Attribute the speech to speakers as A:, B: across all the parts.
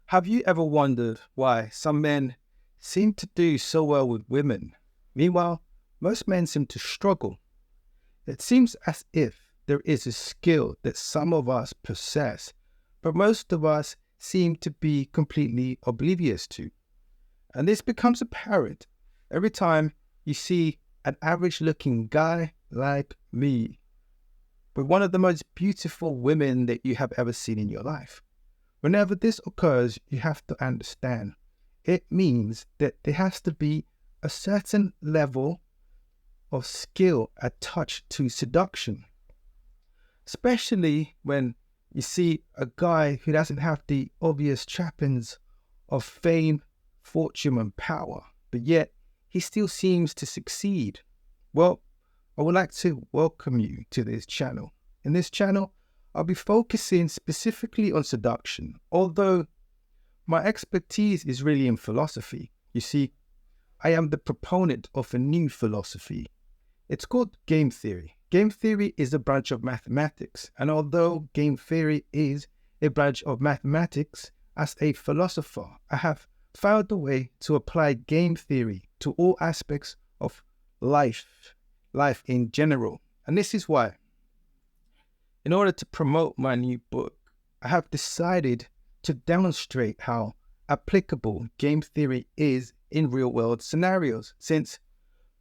A: Have you ever wondered why some men seem to do so well with women? Meanwhile, most men seem to struggle. It seems as if there is a skill that some of us possess, but most of us seem to be completely oblivious to. And this becomes apparent every time you see an average looking guy like me with one of the most beautiful women that you have ever seen in your life. Whenever this occurs, you have to understand it means that there has to be a certain level of skill attached to seduction, especially when you see a guy who doesn't have the obvious trappings of fame, fortune, and power, but yet he still seems to succeed. Well, I would like to welcome you to this channel. In this channel, I'll be focusing specifically on seduction, although my expertise is really in philosophy. You see, I am the proponent of a new philosophy. It's called game theory. Game theory is a branch of mathematics, and although game theory is a branch of mathematics, as a philosopher, I have found a way to apply game theory to all aspects of life in general. And this is why, in order to promote my new book, I have decided to demonstrate how applicable game theory is in real-world scenarios, since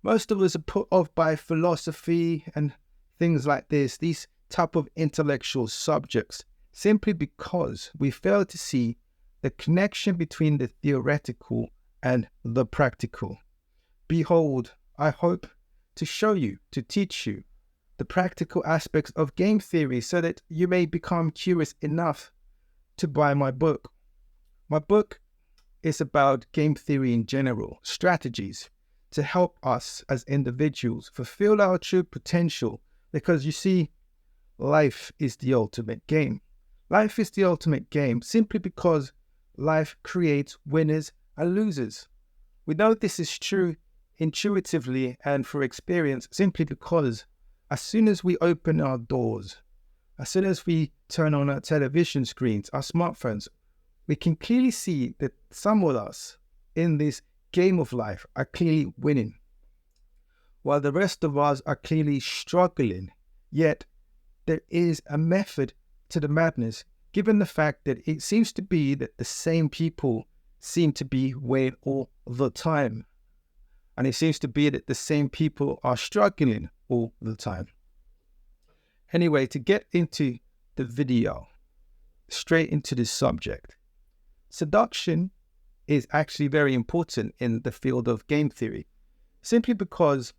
A: most of us are put off by philosophy and things like this, these type of intellectual subjects, simply because we fail to see the connection between the theoretical and the practical. Behold, I hope to show you, to teach you the practical aspects of game theory so that you may become curious enough to buy my book. My book is about game theory in general, strategies to help us as individuals fulfill our true potential, because you see, life is the ultimate game. Life is the ultimate game simply because life creates winners and losers. We know this is true intuitively and through experience simply because as soon as we open our doors, as soon as we turn on our television screens, our smartphones, we can clearly see that some of us in this game of life are clearly winning, while the rest of us are clearly struggling. Yet there is a method to the madness, given the fact that it seems to be that the same people seem to be winning all the time. And it seems to be that the same people are struggling all the time. Anyway, to get into the video, straight into the subject, seduction is actually very important in the field of game theory, simply because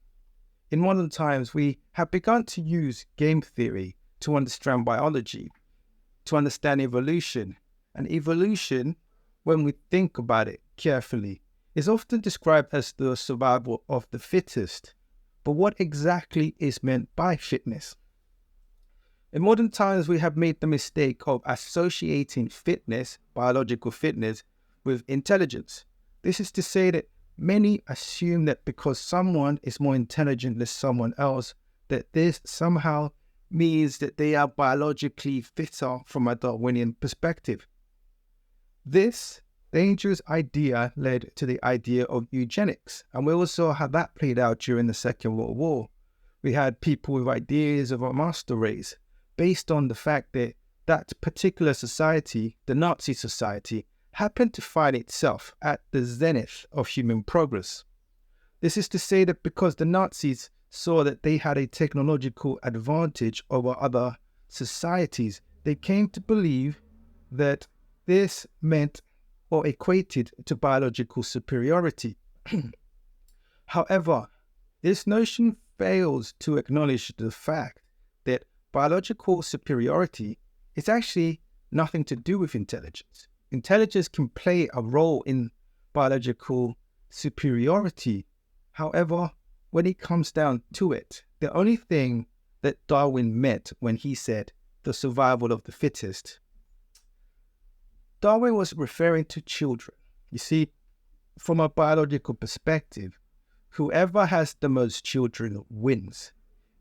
A: in modern times we have begun to use game theory to understand biology, to understand evolution. And evolution, when we think about it carefully, is often described as the survival of the fittest. But what exactly is meant by fitness? In modern times, we have made the mistake of associating fitness, biological fitness, with intelligence. This is to say that many assume that because someone is more intelligent than someone else, that this somehow means that they are biologically fitter from a Darwinian perspective. This dangerous idea led to the idea of eugenics, and we also had that played out during the Second World War. We had people with ideas of a master race based on the fact that that particular society, the Nazi society, happened to find itself at the zenith of human progress. This is to say that because the Nazis saw that they had a technological advantage over other societies, they came to believe that this meant or equated to biological superiority. However, this notion fails to acknowledge the fact that biological superiority is actually nothing to do with intelligence. Intelligence can play a role in biological superiority. However, when it comes down to it, the only thing that Darwin meant when he said the survival of the fittest, Darwin was referring to children. You see, from a biological perspective, whoever has the most children wins,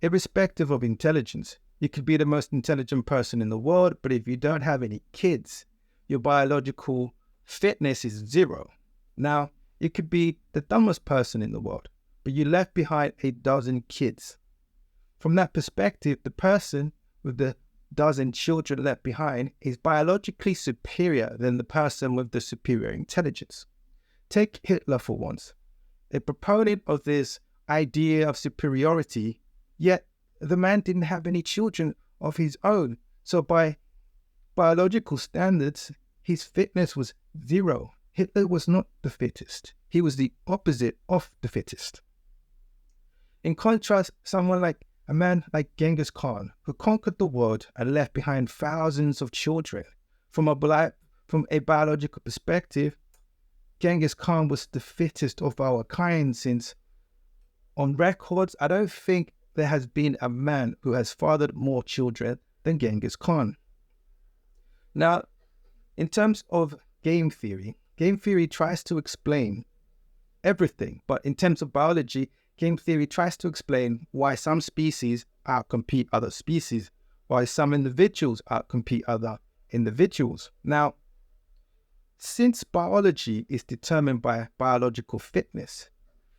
A: irrespective of intelligence. You could be the most intelligent person in the world, but if you don't have any kids, your biological fitness is zero. Now, you could be the dumbest person in the world, but you left behind a dozen kids. From that perspective, the person with the dozen children left behind is biologically superior than the person with the superior intelligence. Take Hitler for once, a proponent of this idea of superiority, yet the man didn't have any children of his own. So by biological standards, his fitness was zero. Hitler was not the fittest. He was the opposite of the fittest. In contrast, a man like Genghis Khan, who conquered the world and left behind thousands of children. From a biological perspective, Genghis Khan was the fittest of our kind, since on records, I don't think there has been a man who has fathered more children than Genghis Khan. Now, in terms of game theory tries to explain everything, but in terms of biology, game theory tries to explain why some species outcompete other species, why some individuals outcompete other individuals. Now, since biology is determined by biological fitness,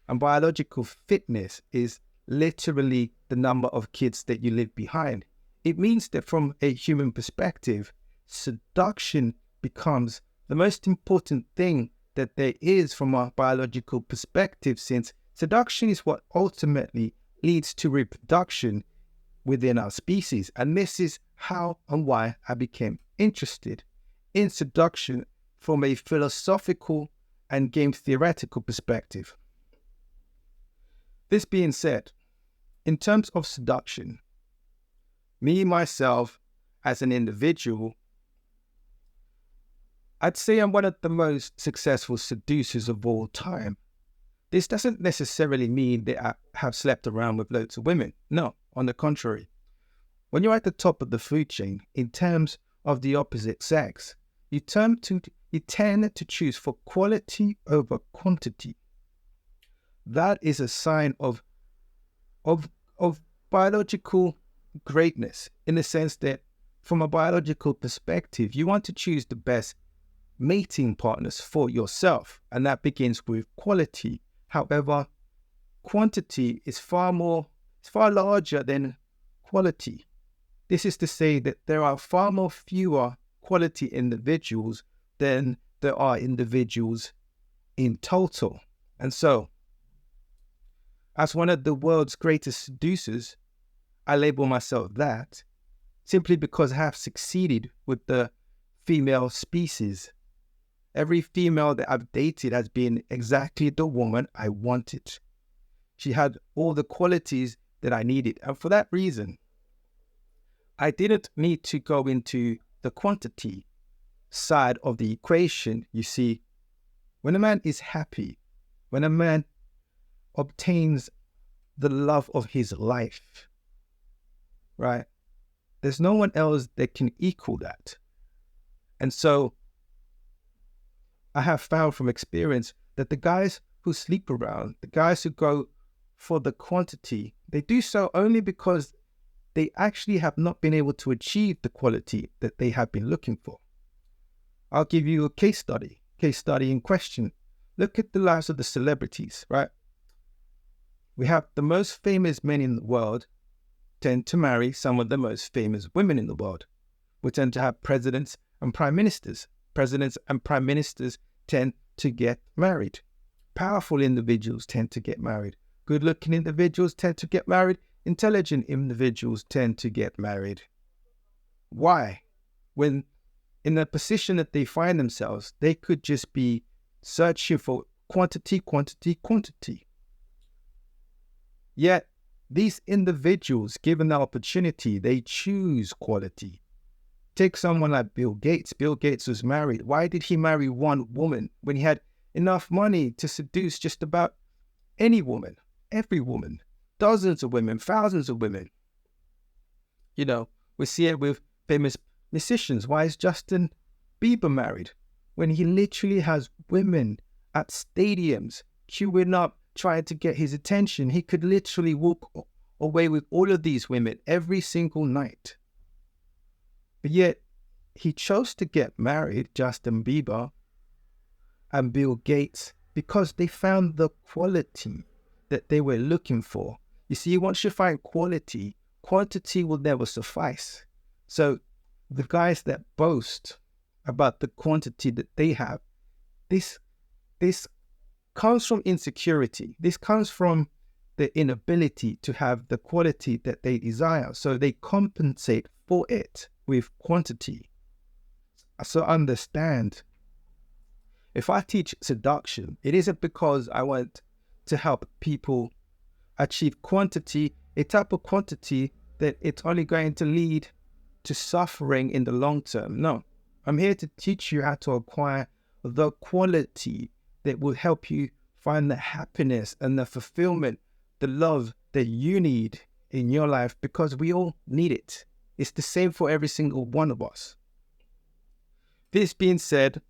A: and biological fitness is literally the number of kids that you leave behind, it means that from a human perspective, seduction becomes the most important thing that there is from a biological perspective, since seduction is what ultimately leads to reproduction within our species. And this is how and why I became interested in seduction from a philosophical and game theoretical perspective. This being said, in terms of seduction, me, myself, as an individual, I'd say I'm one of the most successful seducers of all time. This doesn't necessarily mean that I have slept around with loads of women. No, on the contrary. When you're at the top of the food chain, in terms of the opposite sex, you tend to choose for quality over quantity. That is a sign of biological greatness, in the sense that from a biological perspective, you want to choose the best mating partners for yourself, and that begins with quality. However, quantity is far larger than quality. This is to say that there are far more fewer quality individuals than there are individuals in total. And so, as one of the world's greatest seducers, I label myself that simply because I have succeeded with the female species. Every female that I've dated has been exactly the woman I wanted. She had all the qualities that I needed. And for that reason, I didn't need to go into the quantity side of the equation. You see, when a man is happy, when a man obtains the love of his life, right? There's no one else that can equal that. And so I have found from experience that the guys who sleep around, the guys who go for the quantity, they do so only because they actually have not been able to achieve the quality that they have been looking for. I'll give you a case study in question. Look at the lives of the celebrities, right? We have the most famous men in the world tend to marry some of the most famous women in the world. We tend to have presidents and prime ministers. Presidents and prime ministers tend to get married. Powerful individuals tend to get married. Good-looking individuals tend to get married. Intelligent individuals tend to get married. Why? When in the position that they find themselves, they could just be searching for quantity. Yet, these individuals, given the opportunity, they choose quality. Take someone like Bill Gates. Bill Gates was married. Why did he marry one woman when he had enough money to seduce just about any woman, every woman, dozens of women, thousands of women? You know, we see it with famous musicians. Why is Justin Bieber married when he literally has women at stadiums queuing up trying to get his attention? He could literally walk away with all of these women every single night. But yet, he chose to get married, Justin Bieber, and Bill Gates because they found the quality that they were looking for. You see, once you find quality, quantity will never suffice. So the guys that boast about the quantity that they have, this comes from insecurity. This comes from the inability to have the quality that they desire. So they compensate for it with quantity. So understand, if I teach seduction, it isn't because I want to help people achieve quantity, a type of quantity that it's only going to lead to suffering in the long term. No, I'm here to teach you how to acquire the quality that will help you find the happiness and the fulfillment, the love that you need in your life, because we all need it. It's the same for every single one of us. This being said,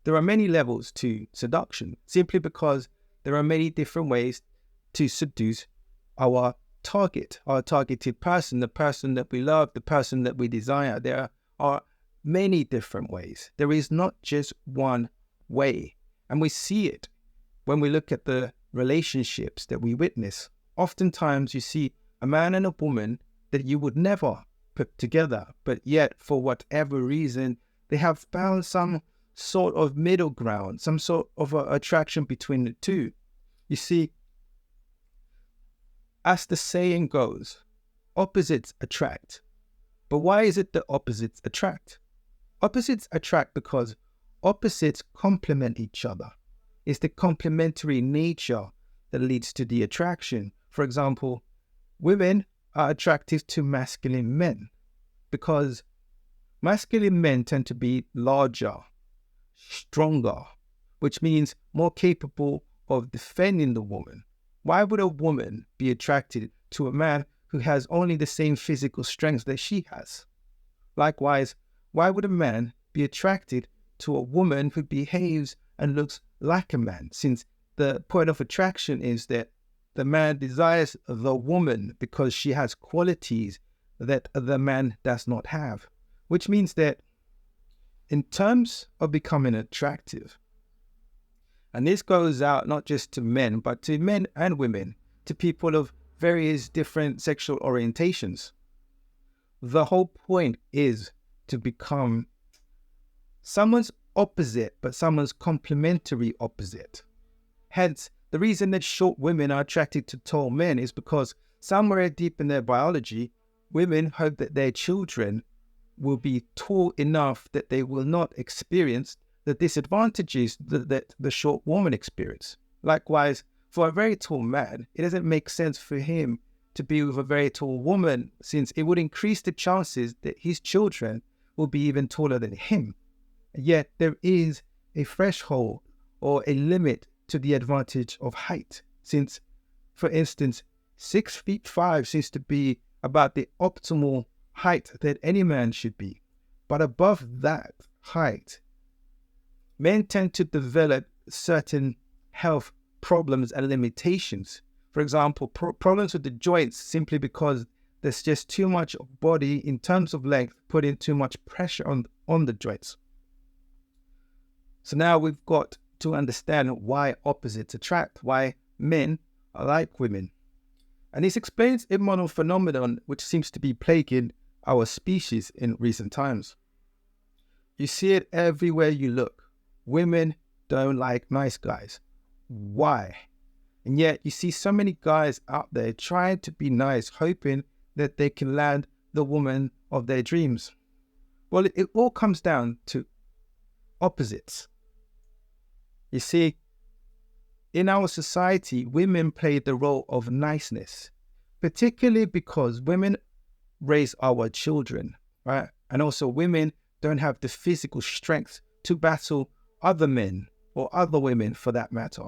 A: there are many levels to seduction, simply because there are many different ways to seduce our targeted person, the person that we love, the person that we desire. There are many different ways. There is not just one way. And we see it when we look at the relationships that we witness. Oftentimes you see a man and a woman that you would never put together, but yet for whatever reason, they have found some sort of middle ground, some sort of attraction between the two. You see, as the saying goes, opposites attract. But why is it that opposites attract? Opposites attract because opposites complement each other. It's the complementary nature that leads to the attraction. For example, women are attracted to masculine men because masculine men tend to be larger, stronger, which means more capable of defending the woman. Why would a woman be attracted to a man who has only the same physical strength that she has? Likewise, why would a man be attracted to a woman who behaves and looks like a man, since the point of attraction is that the man desires the woman because she has qualities that the man does not have, which means that in terms of becoming attractive, and this goes out not just to men, but to men and women, to people of various different sexual orientations. The whole point is to become someone's opposite, but someone's complementary opposite. Hence, the reason that short women are attracted to tall men is because somewhere deep in their biology, women hope that their children will be tall enough that they will not experience the disadvantages that the short woman experience. Likewise, for a very tall man, it doesn't make sense for him to be with a very tall woman, since it would increase the chances that his children will be even taller than him. Yet there is a threshold or a limit to the advantage of height, since, for instance, 6'5" seems to be about the optimal height that any man should be. But above that height, men tend to develop certain health problems and limitations. For example, problems with the joints, simply because there's just too much body in terms of length, putting too much pressure on the joints. So now we've got to understand why opposites attract, why men are like women. And this explains a modern phenomenon which seems to be plaguing our species in recent times. You see it everywhere you look. Women don't like nice guys. Why? And yet you see so many guys out there trying to be nice, hoping that they can land the woman of their dreams. Well, it all comes down to opposites. You see, in our society, women play the role of niceness, particularly because women raise our children, right? And also women don't have the physical strength to battle other men or other women for that matter,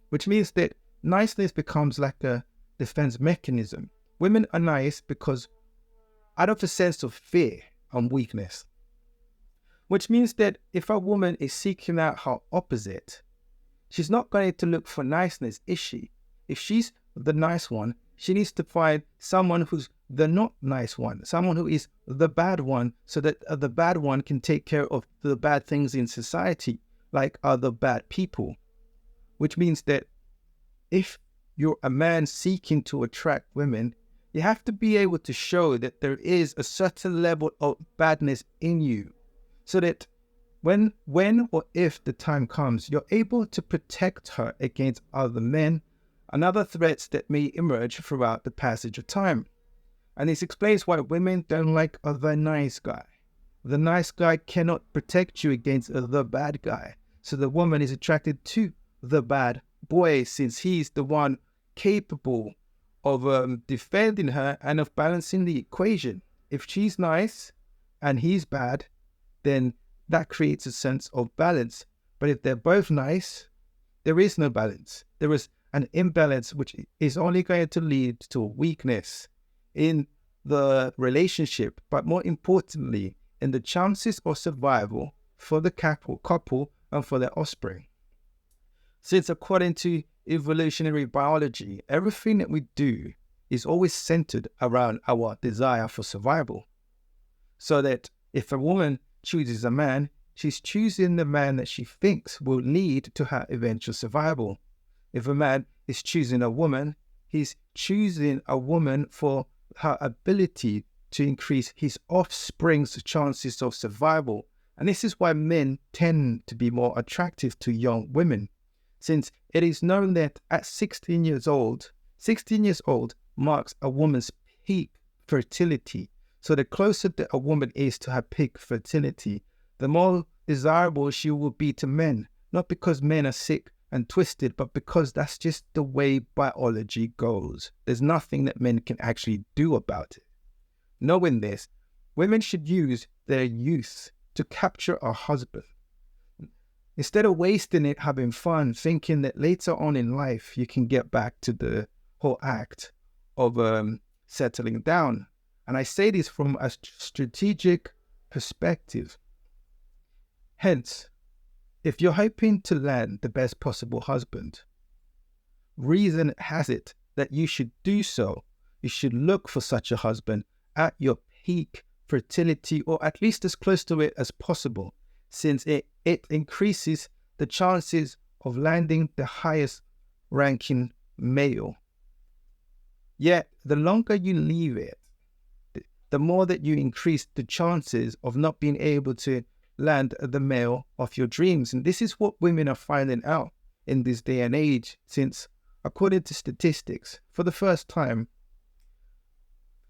A: which means that niceness becomes like a defense mechanism. Women are nice because out of a sense of fear and weakness, which means that if a woman is seeking out her opposite, she's not going to look for niceness, is she? If she's the nice one, she needs to find someone who's the not nice one, someone who is the bad one, so that the bad one can take care of the bad things in society. like other bad people, which means that if you're a man seeking to attract women, you have to be able to show that there is a certain level of badness in you, so that when or if the time comes, you're able to protect her against other men and other threats that may emerge throughout the passage of time. And this explains why women don't like the nice guy. The nice guy cannot protect you against the bad guy. So the woman is attracted to the bad boy, since he's the one capable of defending her and of balancing the equation. If she's nice and he's bad, then that creates a sense of balance. But if they're both nice, there is no balance. There is an imbalance, which is only going to lead to a weakness in the relationship, but more importantly, in the chances of survival for the couple and for their offspring. Since according to evolutionary biology, everything that we do is always centered around our desire for survival. So that if a woman chooses a man, she's choosing the man that she thinks will lead to her eventual survival. If a man is choosing a woman, he's choosing a woman for her ability to increase his offspring's chances of survival. And this is why men tend to be more attractive to young women, since it is known that at 16 years old marks a woman's peak fertility. So the closer that a woman is to her peak fertility, the more desirable she will be to men, not because men are sick and twisted, but because that's just the way biology goes. There's nothing that men can actually do about it. Knowing this, women should use their youth to capture a husband. Instead of wasting it having fun, thinking that later on in life you can get back to the whole act of settling down. And I say this from a strategic perspective. Hence, if you're hoping to land the best possible husband, reason has it that you should do so. You should look for such a husband at your peak fertility, or at least as close to it as possible, since it increases the chances of landing the highest ranking male. Yet, the longer you leave it, the more that you increase the chances of not being able to land the male of your dreams. And this is what women are finding out in this day and age, since according to statistics, for the first time,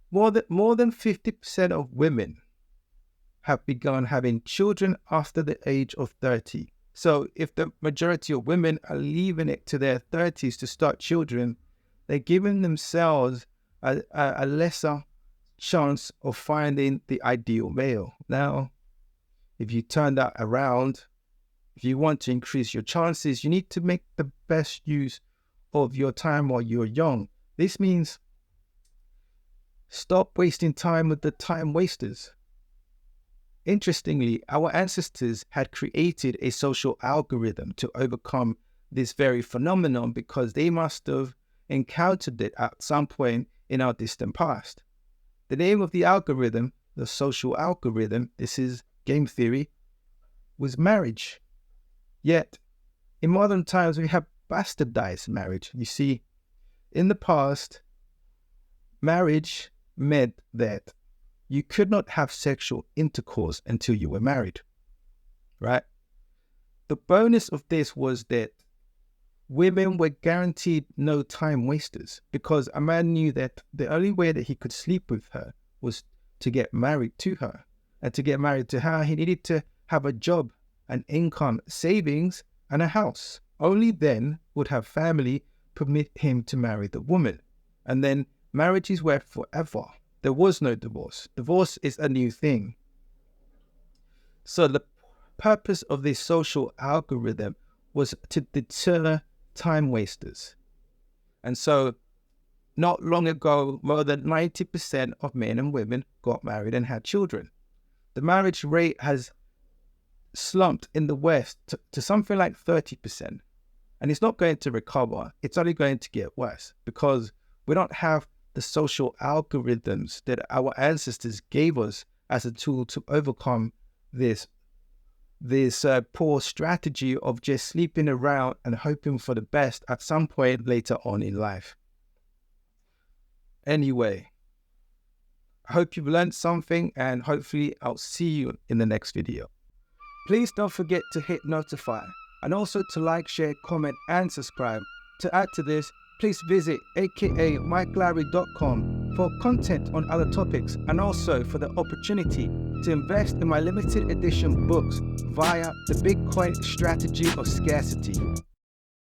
A: more than 50% of women have begun having children after the age of 30. So if the majority of women are leaving it to their 30s to start children, they're giving themselves a lesser chance of finding the ideal male. Now, if you turn that around, if you want to increase your chances, you need to make the best use of your time while you're young. This means stop wasting time with the time wasters. Interestingly, our ancestors had created a social algorithm to overcome this very phenomenon because they must have encountered it at some point in our distant past. The name of the algorithm, the social algorithm, this is game theory, was marriage. Yet, in modern times, we have bastardized marriage. You see, in the past, marriage meant that you could not have sexual intercourse until you were married, right? The bonus of this was that women were guaranteed no time wasters, because a man knew that the only way that he could sleep with her was to get married to her. And to get married to her, he needed to have a job, an income, savings, and a house. Only then would her family permit him to marry the woman. And then marriages were forever. There was no divorce. Divorce is a new thing. So the purpose of this social algorithm was to deter time wasters. And so not long ago, more than 90% of men and women got married and had children. The marriage rate has slumped in the West to something like 30%. And it's not going to recover. It's only going to get worse because we don't have the social algorithms that our ancestors gave us as a tool to overcome this this poor strategy of just sleeping around and hoping for the best at some point later on in life. Anyway, I hope you've learned something, and hopefully I'll see you in the next video. Please don't forget to hit notify, and also to like, share, comment, and subscribe. To add to this, please visit aka.mikelarry.com for content on other topics, and also for the opportunity to invest in my limited edition books via the Bitcoin strategy of scarcity.